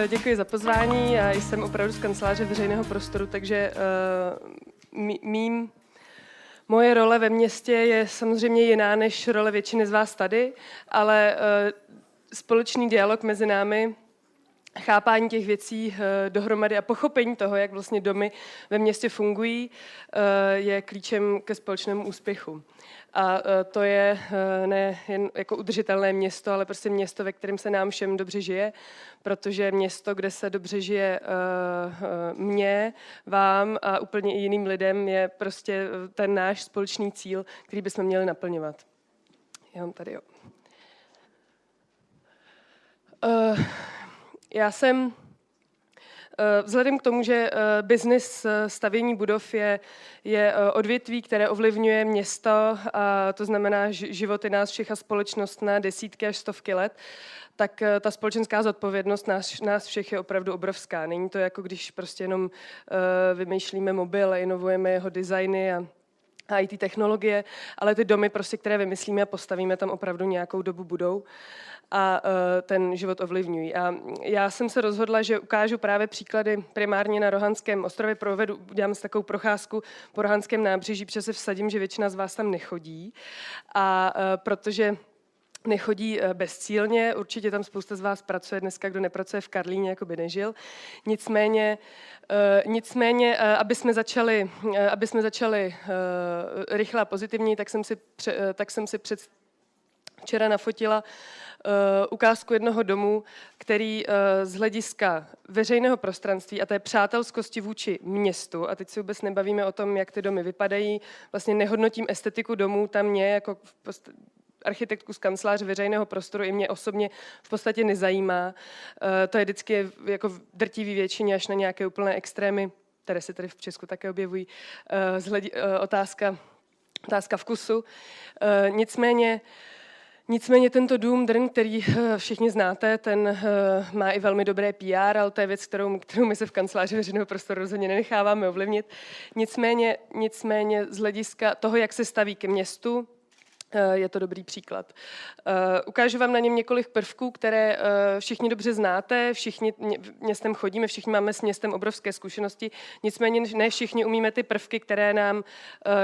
Děkuji za pozvání. Já jsem opravdu z kanceláře veřejného prostoru, takže moje role ve městě je samozřejmě jiná než role většiny z vás tady, ale společný dialog mezi námi, chápání těch věcí dohromady a pochopení toho, jak vlastně domy ve městě fungují, je klíčem ke společnému úspěchu. A to je ne jen jako udržitelné město, ale prostě město, ve kterém se nám všem dobře žije, protože město, kde se dobře žije mně, vám a úplně i jiným lidem, je prostě ten náš společný cíl, který bychom měli naplňovat. Já mám tady, jo. Já jsem, vzhledem k tomu, že biznis stavění budov je odvětví, které ovlivňuje město, a to znamená životy nás všech a společnost na desítky až stovky let, tak ta společenská zodpovědnost nás všech je opravdu obrovská. Není to jako když prostě jenom vymýšlíme mobil a inovujeme jeho designy a IT technologie, ale ty domy, prostě, které vymyslíme a postavíme, tam opravdu nějakou dobu budou a ten život ovlivňují. A já jsem se rozhodla, že ukážu právě příklady primárně na Rohanském ostrově, udělám si takovou procházku po Rohanském nábřeží, protože se vsadím, že většina z vás tam nechodí. A protože nechodí bezcílně, určitě tam spousta z vás pracuje dneska, kdo nepracuje v Karlíně, jako by nežil. Nicméně, aby jsme začali rychle a pozitivně, tak jsem si včera nafotila ukázku jednoho domu, který z hlediska veřejného prostranství a té přátelskosti vůči městu, a teď si vůbec nebavíme o tom, jak ty domy vypadají, vlastně nehodnotím estetiku domů, tam mě jako architektku z kanceláře veřejného prostoru i mě osobně v podstatě nezajímá. To je vždycky jako v drtivé většině až na nějaké úplné extrémy, které se tady v Česku také objevují, otázka vkusu. Nicméně tento dům Drn, který všichni znáte, ten má i velmi dobré PR, ale to je věc, kterou my se v kanceláři veřejného prostoru rozhodně nenecháváme ovlivnit. Nicméně z hlediska toho, jak se staví k městu, je to dobrý příklad. Ukážu vám na něm několik prvků, které všichni dobře znáte, všichni městem chodíme, všichni máme s městem obrovské zkušenosti, nicméně ne všichni umíme ty prvky,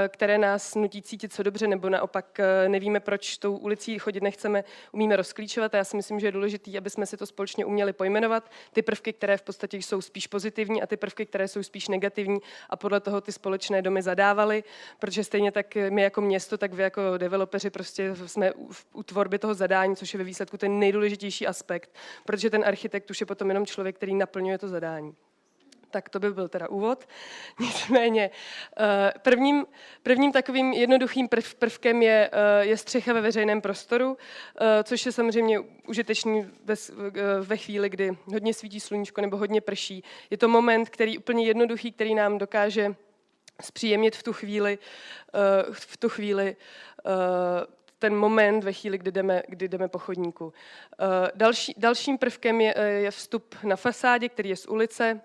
které nás nutí cítit co dobře, nebo naopak nevíme, proč tou ulicí chodit nechceme, umíme rozklíčovat. A já si myslím, že je důležité, aby jsme si to společně uměli pojmenovat. Ty prvky, které v podstatě jsou spíš pozitivní a ty prvky, které jsou spíš negativní a podle toho ty společné domy zadávali, protože stejně tak my jako město, tak vy jako developeři prostě jsme u tvorby toho zadání, což je ve výsledku ten nejdůležitější aspekt, protože ten architekt už je potom jenom člověk, který naplňuje to zadání. Tak to by byl teda úvod. Nicméně prvním takovým jednoduchým prvkem je střecha ve veřejném prostoru, což je samozřejmě užitečný ve chvíli, kdy hodně svítí sluníčko nebo hodně prší. Je to moment, který úplně jednoduchý, který nám dokáže zpříjemnit v tu chvíli ten moment ve chvíli, kdy jdeme po chodníku. Dalším prvkem je vstup na fasádě, který je z ulice.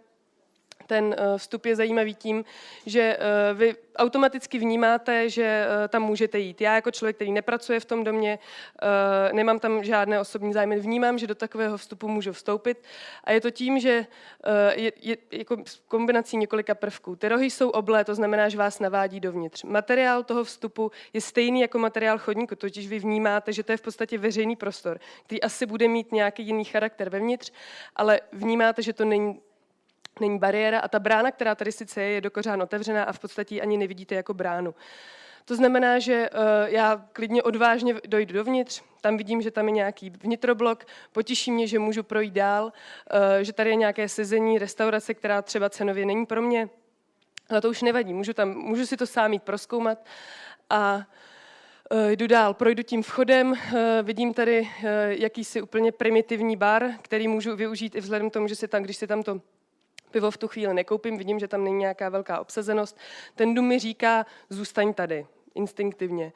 Ten vstup je zajímavý tím, že vy automaticky vnímáte, že tam můžete jít. Já jako člověk, který nepracuje v tom domě, nemám tam žádné osobní zájmy, vnímám, že do takového vstupu můžu vstoupit. A je to tím, že je jako kombinací několika prvků. Ty rohy jsou oblé, to znamená, že vás navádí dovnitř. Materiál toho vstupu je stejný jako materiál chodníku, totiž vy vnímáte, že to je v podstatě veřejný prostor, který asi bude mít nějaký jiný charakter vevnitř, ale vnímáte, že to není bariéra a ta brána, která tady sice je do kořán otevřená a v podstatě ji ani nevidíte jako bránu. To znamená, že já klidně odvážně dojdu dovnitř, tam vidím, že tam je nějaký vnitroblok, potěší mě, že můžu projít dál, že tady je nějaké sezení, restaurace, která třeba cenově není pro mě, ale to už nevadí, můžu si to sám jít prozkoumat a jdu dál, projdu tím vchodem, vidím tady jakýsi úplně primitivní bar, který můžu využít i vzhledem k tomu, že když si tam to pivo v tu chvíli nekoupím, vidím, že tam není nějaká velká obsazenost. Ten dům mi říká, zůstaň tady, instinktivně.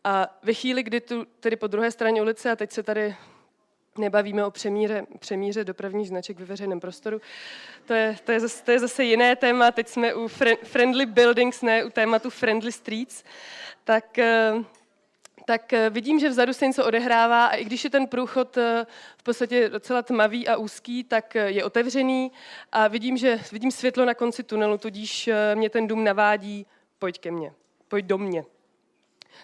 A ve chvíli, kdy tu tedy po druhé straně ulice, a teď se tady nebavíme o přemíře dopravních značek ve veřejném prostoru, to je zase jiné téma, teď jsme u friendly buildings, ne u tématu friendly streets, tak vidím, že vzadu se něco odehrává a i když je ten průchod v podstatě docela tmavý a úzký, tak je otevřený a vidím světlo na konci tunelu, tudíž mě ten dům navádí, pojď ke mně, pojď do mě.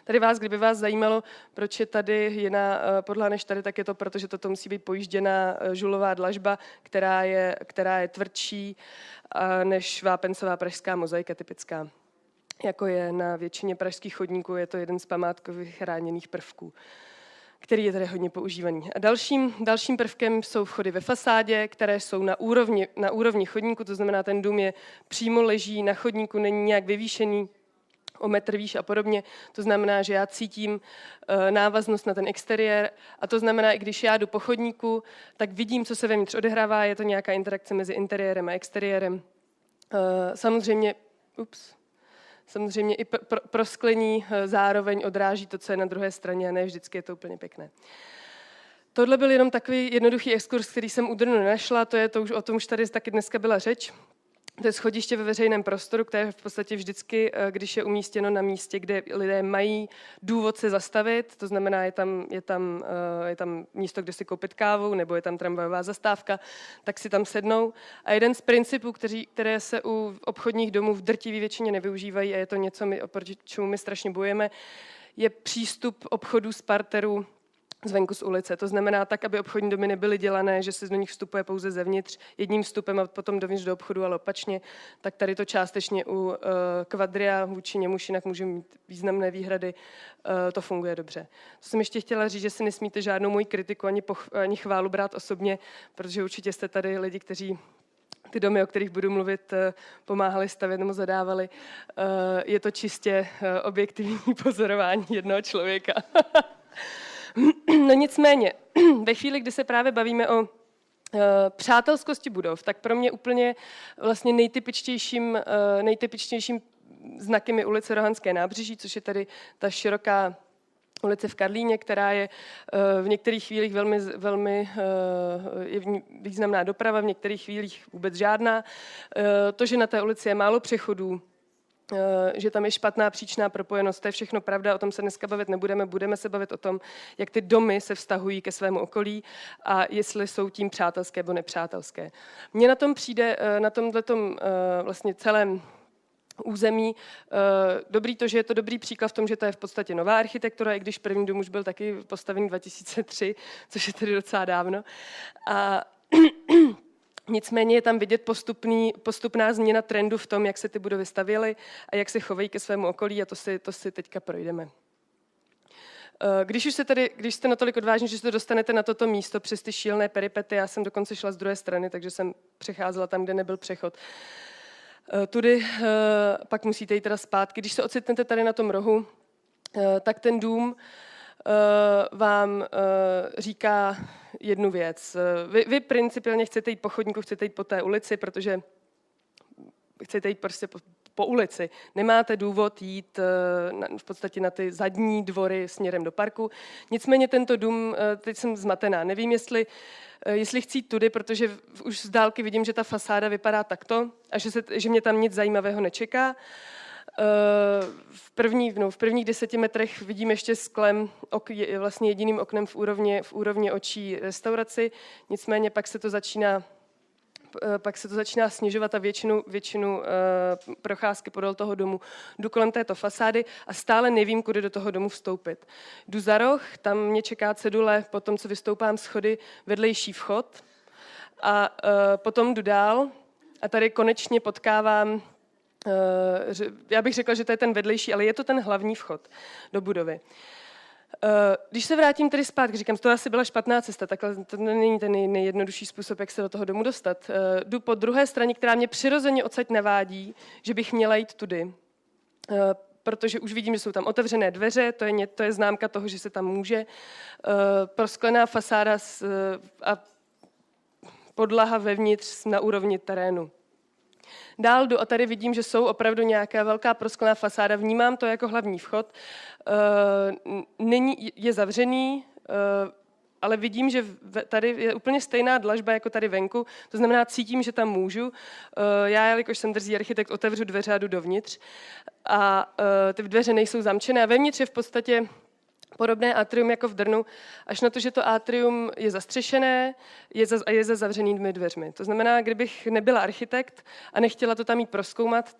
Tady kdyby vás zajímalo, proč je tady jiná podlaha než tady, tak je to proto, že toto musí být pojížděná žulová dlažba, která je tvrdší než vápencová pražská mozaika typická. Jako je na většině pražských chodníků, je to jeden z památkových chráněných prvků, který je tady hodně používaný. A dalším prvkem jsou vchody ve fasádě, které jsou na úrovni chodníku, to znamená, ten dům je přímo leží na chodníku, není nějak vyvýšený o metr výš a podobně. To znamená, že já cítím návaznost na ten exteriér a to znamená, i když já jdu po chodníku, tak vidím, co se vevnitř odehrává, je to nějaká interakce mezi interiérem a exteriérem. Samozřejmě i prosklení zároveň odráží to, co je na druhé straně a ne vždycky je to úplně pěkné. Tohle byl jenom takový jednoduchý exkurs, který jsem u Drnu nenašla, o tom už tady taky dneska byla řeč. To je schodiště ve veřejném prostoru, které v podstatě vždycky, když je umístěno na místě, kde lidé mají důvod se zastavit, to znamená, je tam místo, kde si koupit kávu, nebo je tam tramvajová zastávka, tak si tam sednou. A jeden z principů, které se u obchodních domů v drtivé většině nevyužívají, a je to něco, proti čemu my strašně bojujeme, je přístup obchodů z parteru zvenku z ulice. To znamená tak, aby obchodní domy nebyly dělané, že se do nich vstupuje pouze zevnitř jedním vstupem a potom dovnitř do obchodu, ale opačně. Tak tady to částečně u Quadria, vůči němuž jinak může mít významné výhrady, to funguje dobře. To jsem ještě chtěla říct, že si nesmíte žádnou moji kritiku ani chválu brát osobně, protože určitě jste tady lidi, kteří ty domy, o kterých budu mluvit, pomáhali stavět nebo zadávali. Je to čistě objektivní pozorování jednoho člověka. No nicméně, ve chvíli, kdy se právě bavíme o přátelskosti budov, tak pro mě úplně vlastně nejtypičtějším znakem je ulice Rohanské nábřeží, což je tady ta široká ulice v Karlíně, která je v některých chvílích velmi je významná doprava, v některých chvílích vůbec žádná. To, že na té ulici je málo přechodů, že tam je špatná příčná propojenost, to je všechno pravda, o tom se dneska bavit nebudeme, budeme se bavit o tom, jak ty domy se vztahují ke svému okolí a jestli jsou tím přátelské nebo nepřátelské. Mně na tom přijde, na tomhletom vlastně celém území dobrý to, že je to dobrý příklad v tom, že to je v podstatě nová architektura, i když první dům už byl taky postavený 2003, což je tedy docela dávno. A nicméně je tam vidět postupná změna trendu v tom, jak se ty budovy stavěly a jak se chovají ke svému okolí a to si teďka projdeme. Když jste natolik odvážní, že se dostanete na toto místo přes ty šílené peripety, já jsem dokonce šla z druhé strany, takže jsem přecházela tam, kde nebyl přechod. Tudy pak musíte jít teda zpátky. Když se ocitnete tady na tom rohu, tak ten dům vám říká jednu věc. Vy principiálně chcete jít po chodníku, chcete jít po té ulici, protože chcete jít prostě po ulici. Nemáte důvod jít v podstatě na ty zadní dvory směrem do parku. Nicméně tento dům, teď jsem zmatená, nevím, jestli chci jít tudy, protože už z dálky vidím, že ta fasáda vypadá takto a že mě tam nic zajímavého nečeká. V prvních 10 metrech vidím ještě sklem, vlastně jediným oknem v úrovni očí restauraci, nicméně pak se to začíná snižovat a většinu procházky podél toho domu jdu kolem této fasády a stále nevím, kudy do toho domu vstoupit. Jdu za roh, tam mě čeká cedule, potom, co vystoupám schody, vedlejší vchod a potom jdu dál a tady konečně potkávám, já bych řekla, že to je ten vedlejší, ale je to ten hlavní vchod do budovy. Když se vrátím tedy zpátky, říkám, to asi byla špatná cesta, takhle to není ten nejjednodušší způsob, jak se do toho domu dostat. Jdu po druhé straně, která mě přirozeně odsaď navádí, že bych měla jít tudy, protože už vidím, že jsou tam otevřené dveře, to je známka toho, že se tam může. Prosklená fasáda a podlaha vevnitř na úrovni terénu. Dál jdu a tady vidím, že jsou opravdu nějaká velká prosklená fasáda. Vnímám to jako hlavní vchod. Je zavřený, ale vidím, že tady je úplně stejná dlažba jako tady venku. To znamená, cítím, že tam můžu. Já, jelikož jsem drzý architekt, otevřu dveře a jdu dovnitř. A ty dveře nejsou zamčené. A vevnitř je v podstatě Podobné atrium jako v Drnu, až na to, že to atrium je zastřešené je za zavřenými dveřmi. To znamená, kdybych nebyla architekt a nechtěla to tam jít prozkoumat,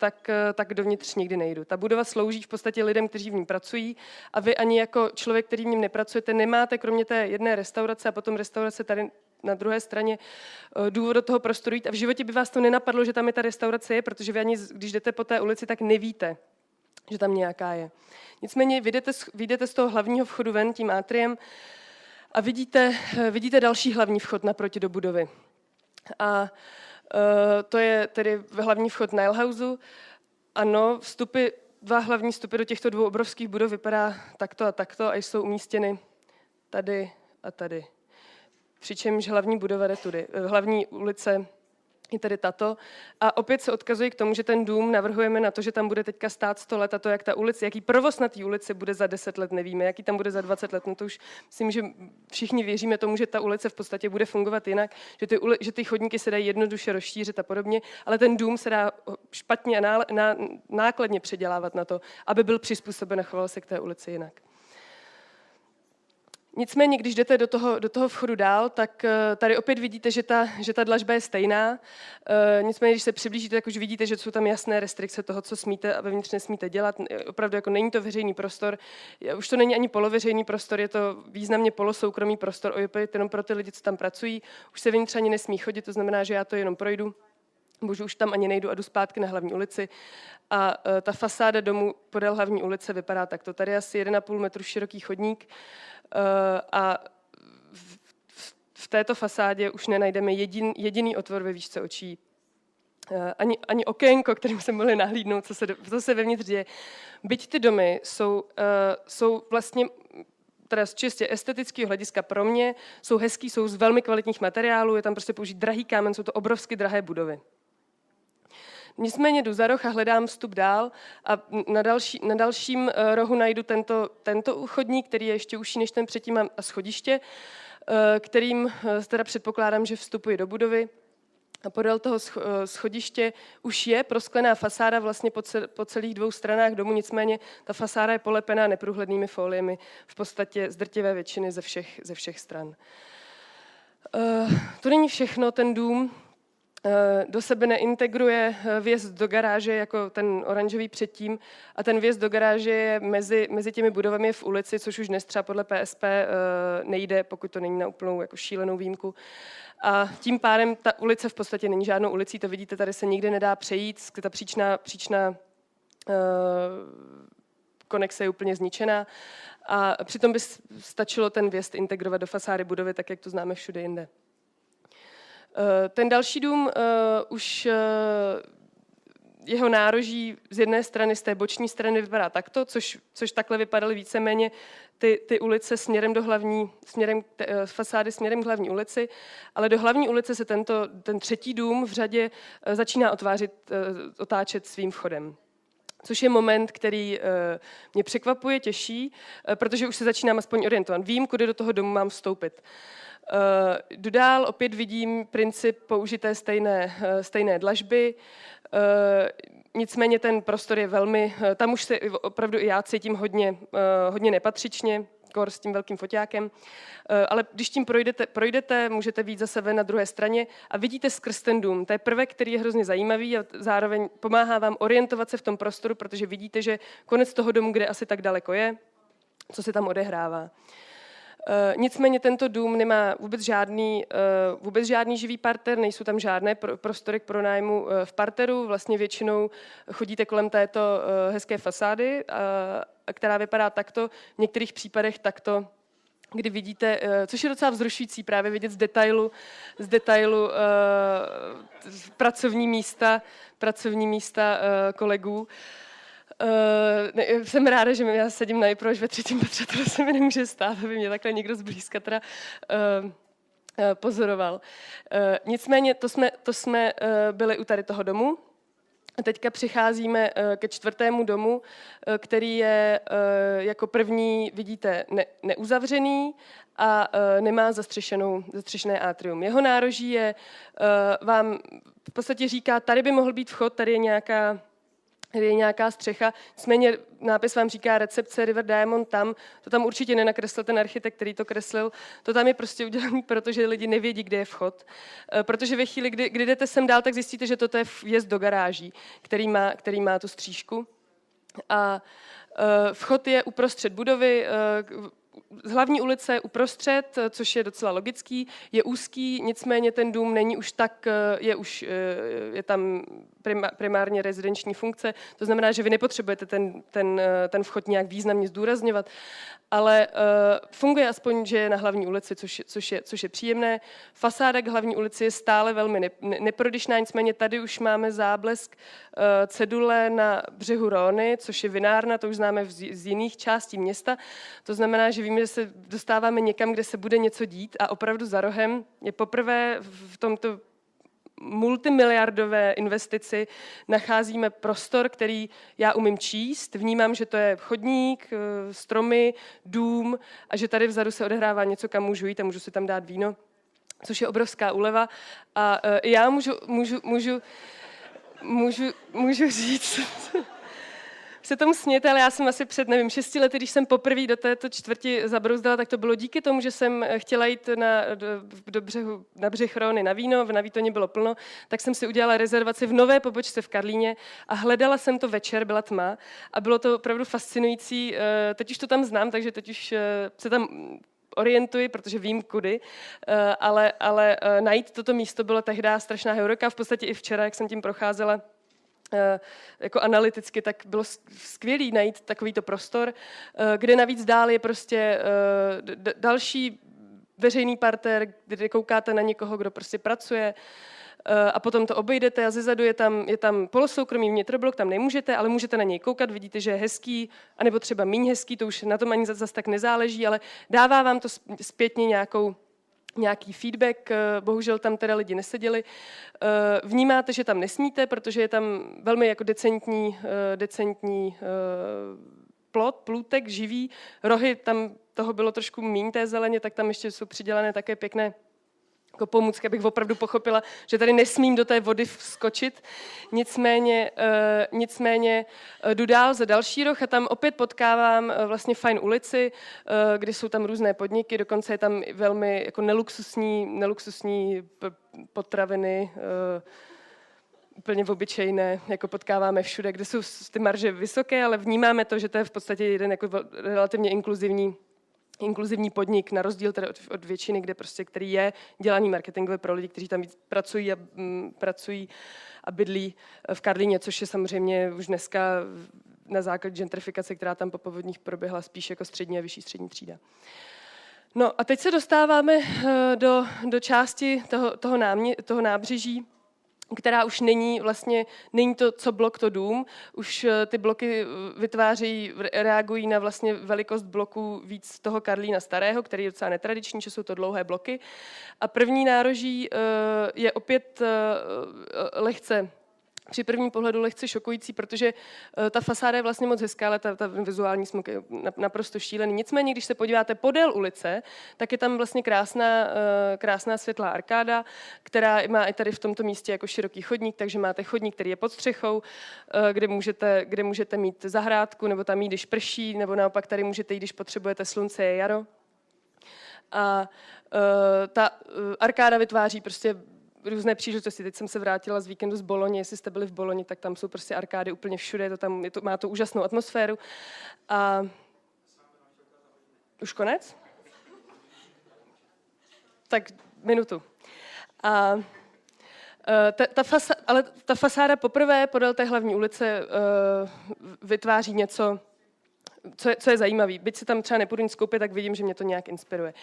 tak dovnitř nikdy nejdu. Ta budova slouží v podstatě lidem, kteří v ní pracují a vy ani jako člověk, který v ní nepracujete, nemáte kromě té jedné restaurace a potom restaurace tady na druhé straně důvod do toho prostoru jít a v životě by vás to nenapadlo, že tam je ta restaurace je, protože vy ani, když jdete po té ulici, tak nevíte, že tam nějaká je. Nicméně vyjdete z toho hlavního vchodu ven tím atriem a vidíte další hlavní vchod naproti do budovy. A to je tedy hlavní vchod Nilehouseu. Ano, dva hlavní vstupy do těchto dvou obrovských budov vypadá takto a jsou umístěny tady a tady. Přičemž hlavní budova jde tudy. Hlavní ulice je tedy tato. A opět se odkazuje k tomu, že ten dům navrhujeme na to, že tam bude teďka stát 100 let a to, jak ta ulice, jaký provoz na té ulici bude za 10 let, nevíme, jaký tam bude za 20 let. No to už myslím, že všichni věříme tomu, že ta ulice v podstatě bude fungovat jinak, že ty chodníky se dají jednoduše rozšířit a podobně, ale ten dům se dá špatně a nákladně předělávat na to, aby byl přizpůsoben a choval se k té ulici jinak. Nicméně, když jdete do toho vchodu dál, tak tady opět vidíte, že ta dlažba je stejná. Nicméně, když se přiblížíte, tak už vidíte, že jsou tam jasné restrikce toho, co smíte a vevnitř nesmíte dělat. Opravdu jako není to veřejný prostor. Už to není ani poloveřejný prostor, je to významně polosoukromý prostor, opět jenom pro ty lidi, co tam pracují. Už se vnitř ani nesmí chodit, to znamená, že já to jenom projdu. Bože, už tam ani nejdu a jdu zpátky na hlavní ulici. A ta fasáda domu podél hlavní ulice vypadá takto. Tady je asi 1,5 metru široký chodník a v této fasádě už nenajdeme jediný otvor ve výšce očí. Ani okénko, kterým se mohli nahlídnout, co se vevnitř děje. Byť ty domy jsou vlastně teda z čistě estetického hlediska pro mě, jsou hezký, jsou z velmi kvalitních materiálů, je tam prostě použít drahý kámen, jsou to obrovsky drahé budovy. Nicméně jdu za roh a hledám vstup dál a na dalším rohu najdu tento chodník, který je ještě užší než ten předtím a schodiště, kterým teda předpokládám, že vstupuji do budovy. A podél toho schodiště už je prosklená fasáda vlastně po celých dvou stranách domu, nicméně ta fasáda je polepená neprůhlednými foliemi v podstatě z drtivé většiny ze všech stran. To není všechno, ten dům do sebe neintegruje vjezd do garáže jako ten oranžový předtím a ten vjezd do garáže je mezi těmi budovami v ulici, což už dnes třeba podle PSP nejde, pokud to není na úplnou jako šílenou výjimku. A tím pádem ta ulice v podstatě není žádnou ulicí, to vidíte, tady se nikdy nedá přejít, ta příčná konexe je úplně zničená a přitom by stačilo ten vjezd integrovat do fasády budovy, tak jak to známe všude jinde. Ten další dům už jeho nároží z jedné strany, z té boční strany vypadá takto, což takhle vypadaly víceméně ty ulice směrem do fasády směrem k hlavní ulici, ale do hlavní ulice se ten třetí dům v řadě začíná otáčet svým vchodem. Což je moment, který mě překvapuje, těší, protože už se začínám aspoň orientovat. Vím, kudy do toho domu mám vstoupit. Jdu dál, opět vidím princip použité stejné dlažby, nicméně ten prostor je velmi, tam už se opravdu i já cítím hodně nepatřičně, kor s tím velkým foťákem, ale když tím projdete, můžete být zase ven na druhé straně a vidíte skrz ten dům. To je prvek, který je hrozně zajímavý a zároveň pomáhá vám orientovat se v tom prostoru, protože vidíte, že konec toho domu, kde asi tak daleko je, co se tam odehrává. Nicméně tento dům nemá vůbec žádný živý parter, nejsou tam žádné prostory k pronájmu v parteru, vlastně většinou chodíte kolem této hezké fasády, která vypadá takto, v některých případech takto, kdy vidíte, což je docela vzrušující právě vidět z detailu pracovní místa kolegů. Jsem ráda, že já sedím najprve až ve 3. patře, to se mi nemůže stát, aby mě takhle někdo zblízka teda pozoroval. Nicméně to jsme byli u tady toho domu. Teďka přicházíme ke 4. domu, který je jako první, vidíte, neuzavřený a nemá zastřešené atrium. Jeho nároží vám v podstatě říká, tady by mohl být vchod, tady je nějaká je nějaká střecha. Nicméně nápis vám říká recepce River Diamond tam. To tam určitě nenakreslil ten architekt, který to kreslil. To tam je prostě udělané, protože lidi nevědí, kde je vchod. Protože ve chvíli, kdy jdete sem dál, tak zjistíte, že toto je vjezd do garáží, který má tu střížku. A vchod je uprostřed budovy, z hlavní ulice je uprostřed, což je docela logický, je úzký, nicméně ten dům není už tak, je tam primárně rezidenční funkce, to znamená, že vy nepotřebujete ten vchod nějak významně zdůrazňovat, ale funguje aspoň, že je na hlavní ulici, což je příjemné. Fasáda k hlavní ulici je stále velmi neprodyšná, nicméně tady už máme záblesk cedule na břehu Róny, což je vinárna, to už známe z jiných částí města. To znamená, že víme, že se dostáváme někam, kde se bude něco dít a opravdu za rohem je poprvé v tomto multimiliardové investici nacházíme prostor, který já umím číst, vnímám, že to je chodník, stromy, dům a že tady vzadu se odehrává něco, kam můžu jít a můžu si tam dát víno, což je obrovská úleva. A já můžu říct, se tomu smějete, ale já jsem asi před, 6 lety, když jsem poprvé do této čtvrti zabrouzdala, tak to bylo díky tomu, že jsem chtěla jít na břeh Róny na víno, na Výtoně bylo plno, tak jsem si udělala rezervaci v nové pobočce v Karlíně a hledala jsem to večer, byla tma a bylo to opravdu fascinující. Teď už to tam znám, takže teď už se tam orientuji, protože vím kudy, ale najít toto místo bylo tehdy strašná heureka, v podstatě i včera, jak jsem tím procházela, jako analyticky, tak bylo skvělý najít takovýto prostor, kde navíc dál je prostě další veřejný parter, kde koukáte na někoho, kdo prostě pracuje a potom to obejdete a zezadu je tam polosoukromý vnitroblok, tam nemůžete, ale můžete na něj koukat, vidíte, že je hezký, anebo třeba míň hezký, to už na tom ani zas tak nezáleží, ale dává vám to zpětně nějaký feedback, bohužel tam teda lidi neseděli. Vnímáte, že tam nesmíte, protože je tam velmi jako decentní plůtek, živý. Rohy, tam toho bylo trošku míň té zeleně, tak tam ještě jsou přidělané také pěkné jako pomůcky, abych opravdu pochopila, že tady nesmím do té vody vskočit. Nicméně jdu dál za další roh a tam opět potkávám vlastně fajn ulici, kde jsou tam různé podniky, dokonce je tam velmi jako neluxusní potraviny, úplně obyčejné, jako potkáváme všude, kde jsou ty marže vysoké, ale vnímáme to, že to je v podstatě jeden jako relativně inkluzivní podnik, na rozdíl teda od většiny, který je dělaný marketingově pro lidi, kteří tam víc pracují a bydlí v Karlíně, což je samozřejmě už dneska na základě gentrifikace, která tam po povodních proběhla spíš jako střední a vyšší střední třída. No a teď se dostáváme do části toho nábřeží, která už není to, co blok, to dům. Už ty bloky reagují na vlastně velikost bloku víc toho Karlína starého, který je docela netradiční, že jsou to dlouhé bloky. A první nároží je opět lehce, při prvním pohledu lehce šokující, protože ta fasáda je vlastně moc hezká, ale ta vizuální smog je naprosto šílený. Nicméně, když se podíváte podél ulice, tak je tam vlastně krásná světlá arkáda, která má i tady v tomto místě jako široký chodník, takže máte chodník, který je pod střechou, kde můžete mít zahrádku, nebo tam jít, když prší, nebo naopak tady můžete jít, když potřebujete slunce, je jaro. A ta arkáda vytváří prostě různé příležitosti. Teď jsem se vrátila z víkendu z Boloně, jestli jste byli v Boloni, tak tam jsou prostě arkády úplně všude, má to úžasnou atmosféru. A už konec? Tak minutu. A ta fasáda poprvé podél té hlavní ulice vytváří něco, co je zajímavé. Byť se tam třeba nepůjdu nic koupit, tak vidím, že mě to nějak inspiruje.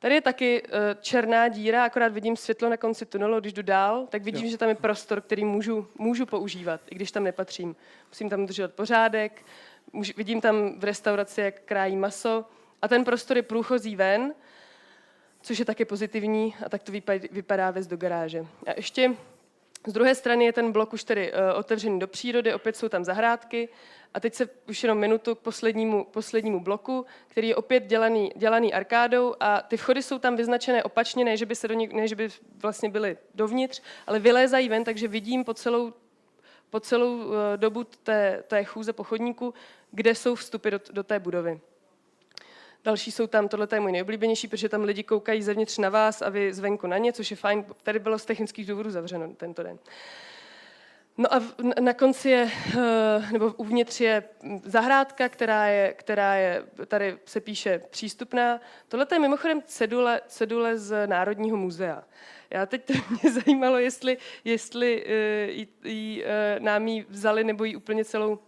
Tady je taky černá díra, akorát vidím světlo na konci tunelu, když jdu dál, tak vidím, že tam je prostor, který můžu používat, i když tam nepatřím. Musím tam držet pořádek, vidím tam v restauraci, jak krájí maso a ten prostor je průchozí ven, což je taky pozitivní a tak to vypadá vést do garáže. A ještě z druhé strany je ten blok už tedy otevřený do přírody, opět jsou tam zahrádky a teď se už jenom minutu k poslednímu bloku, který je opět dělaný arkádou a ty vchody jsou tam vyznačené opačně, ne, že by vlastně byly dovnitř, ale vylézají ven, takže vidím po celou dobu té chůze po chodníku, kde jsou vstupy do té budovy. Další jsou tam, tohle je můj nejoblíbenější, protože tam lidi koukají zevnitř na vás a vy zvenku na ně, což je fajn. Tady bylo z technických důvodů zavřeno tento den. No a na konci je, nebo uvnitř je zahrádka, která je, tady se píše přístupná. Tohle je mimochodem cedule z Národního muzea. Teď to mě zajímalo, jestli nám ji vzali nebo ji úplně celou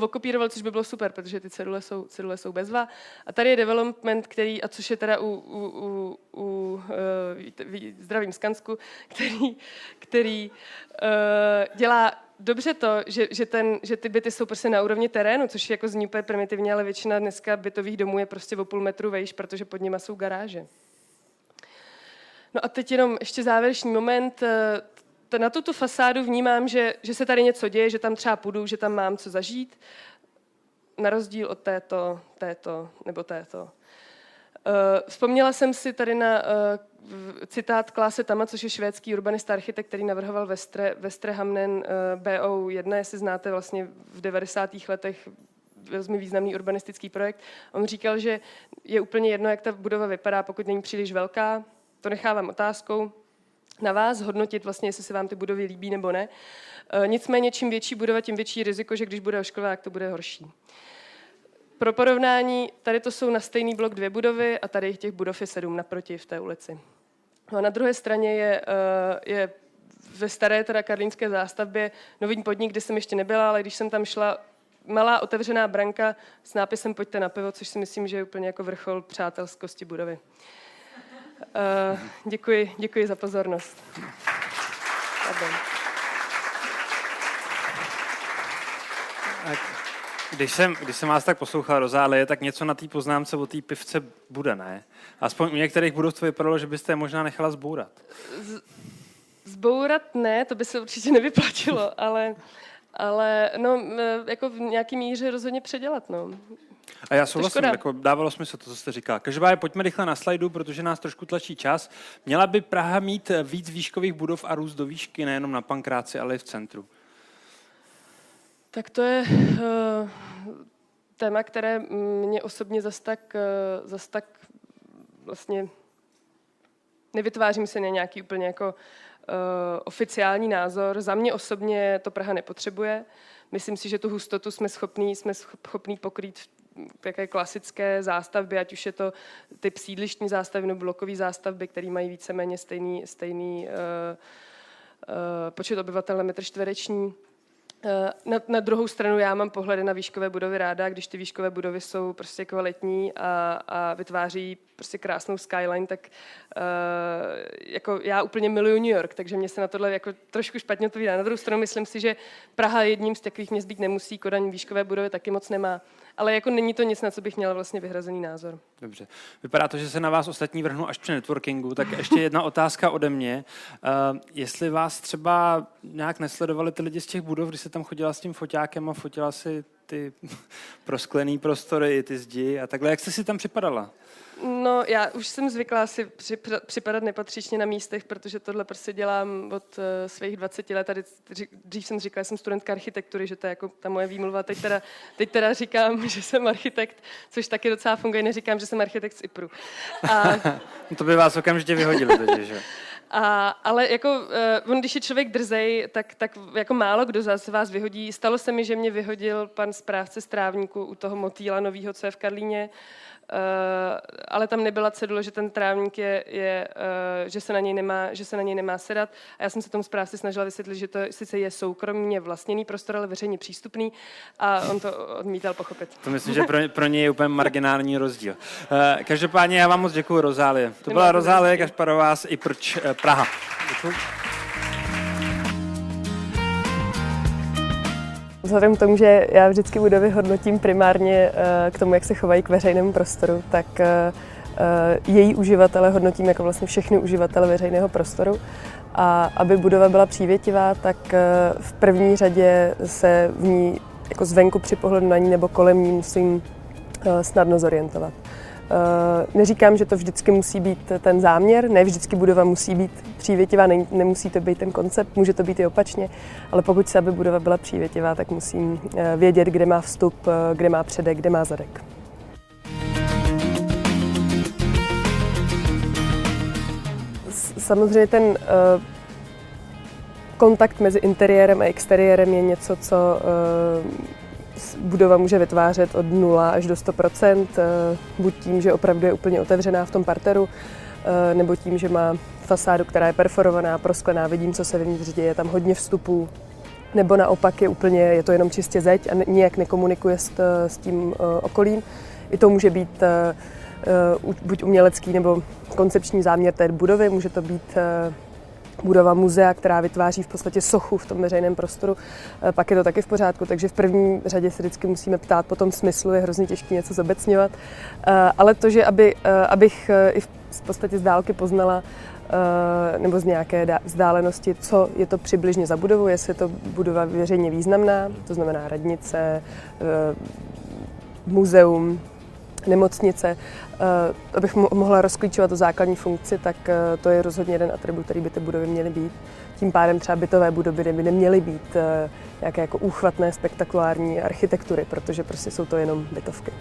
okopíroval, což by bylo super, protože ty cedule jsou bezva. A tady je development, což je teda zdravím Skansku, který dělá dobře to, že ty byty jsou prostě na úrovni terénu, což je jako zní úplně primitivně, ale většina dneska bytových domů je prostě o půl metru vejš, protože pod nima jsou garáže. No a teď jenom ještě závěrečný moment. Na tuto fasádu vnímám, že se tady něco děje, že tam třeba půjdu, že tam mám co zažít, na rozdíl od této nebo této. Vzpomněla jsem si tady na citát Klase Tama, což je švédský urbanista architekt, který navrhoval Västerhamnen BO1, jestli znáte vlastně v 90. letech velmi významný urbanistický projekt. On říkal, že je úplně jedno, jak ta budova vypadá, pokud není příliš velká. To nechávám otázkou na vás hodnotit vlastně, jestli se vám ty budovy líbí nebo ne. Nicméně, čím větší budova, tím větší riziko, že když bude ošklivá, to bude horší. Pro porovnání, tady to jsou na stejný blok 2 budovy a tady těch budov je 7 naproti v té ulici. No a na druhé straně je ve staré teda karlínské zástavbě nový podnik, kde jsem ještě nebyla, ale když jsem tam šla, malá otevřená branka s nápisem Pojďte na pivo, což si myslím, že je úplně jako vrchol přátelskosti budovy. Děkuji za pozornost. Když jsem vás tak poslouchal, Rozálie, tak něco na té poznámce o té pivce bude, ne? Aspoň u některých budov to vypadalo, že byste je možná nechala zbourat. Zbourat ne, to by se určitě nevyplatilo, ale no, jako v nějaký míře rozhodně předělat, no. A já souhlasím, jako dávalo smysl to, co jste říkal. Každopádně pojďme rychle na slajdu, protože nás trošku tlačí čas. Měla by Praha mít víc výškových budov a růst do výšky, nejenom na Pankráci, ale i v centru? Tak to je téma, které mě osobně zas tak vlastně nevytvářím si na nějaký úplně jako oficiální názor. Za mě to Praha nepotřebuje. Myslím si, že tu hustotu jsme schopní pokrýt také klasické zástavby, ať už je to typ sídlištní zástavby nebo blokový zástavby, které mají víceméně stejný počet obyvatel na metr čtvereční. Na druhou stranu já mám pohledy na výškové budovy ráda, když ty výškové budovy jsou prostě kvalitní a vytváří prostě krásnou skyline, tak jako já úplně miluju New York, takže mě se na tohle jako trošku špatně odpovídá. Na druhou stranu myslím si, že Praha jedním z takových měst být nemusí, Kodaň výškové budovy taky moc nemá, ale jako není to nic, na co bych měla vlastně vyhrazený názor. Dobře. Vypadá to, že se na vás ostatní vrhnou až při networkingu, tak ještě jedna otázka ode mě. Jestli vás třeba nějak nesledovali ty lidi z těch budov, když se tam chodila s tím foťákem a fotila si ty prosklený prostory, ty zdi a takhle, jak jste si tam připadala? No, já už jsem zvyklá si připadat nepatřičně na místech, protože tohle prostě dělám od svých 20 let. Tady dřív jsem říkala, že jsem studentka architektury, že to je jako ta moje výmluva. Teď teda říkám, že jsem architekt, což taky docela funguje. Neříkám, že jsem architekt z IPRu. To by vás okamžitě vyhodilo, že? Ale jako, když je člověk drzej, tak jako málo kdo zase vás vyhodí. Stalo se mi, že mě vyhodil pan správce strávníku u toho motýla novýho, co je v Karlíně, ale tam nebyla cedule, že ten trávník že se na něj nemá sedat. A já jsem se tomu správci snažila vysvětlit, že to sice je soukromně vlastněný prostor, ale veřejně přístupný, a on to odmítal pochopit. To myslím, že pro něj je úplně marginální rozdíl. Každopádně já vám moc děkuji, Rozálie. To byla Rozálie Kašparová z IPRČ Praha. Děkuji. Vzhledem k tomu, že já vždycky budovy hodnotím primárně k tomu, jak se chovají k veřejnému prostoru, tak její uživatele hodnotím jako vlastně všechny uživatele veřejného prostoru. A aby budova byla přívětivá, tak v první řadě se v ní jako zvenku při pohledu na ní nebo kolem ní musím snadno zorientovat. Neříkám, že to vždycky musí být ten záměr, ne vždycky budova musí být přívětivá, nemusí to být ten koncept, může to být i opačně, ale pokud chci, aby budova byla přívětivá, tak musím vědět, kde má vstup, kde má předek, kde má zadek. Samozřejmě ten kontakt mezi interiérem a exteriérem je něco, co budova může vytvářet od 0 až do 100%, buď tím, že opravdu je úplně otevřená v tom parteru, nebo tím, že má fasádu, která je perforovaná, prosklená, vidím, co se vevnitř děje, je tam hodně vstupů, nebo naopak je to jenom čistě zeď a nijak nekomunikuje s tím okolím. I to může být buď umělecký nebo koncepční záměr té budovy, může to být budova muzea, která vytváří v podstatě sochu v tom veřejném prostoru, pak je to taky v pořádku, takže v první řadě se vždycky musíme ptát po tom smyslu, je hrozně těžké něco zobecňovat, ale to, že abych i v podstatě z dálky poznala nebo z nějaké vzdálenosti, co je to přibližně za budovu, jestli je to budova veřejně významná, to znamená radnice, muzeum, nemocnice, abych mohla rozklíčovat tu základní funkci, tak to je rozhodně jeden atribut, který by ty budovy měly být. Tím pádem třeba bytové budovy by neměly být nějaké jako úchvatné, spektakulární architektury, protože prostě jsou to jenom bytovky.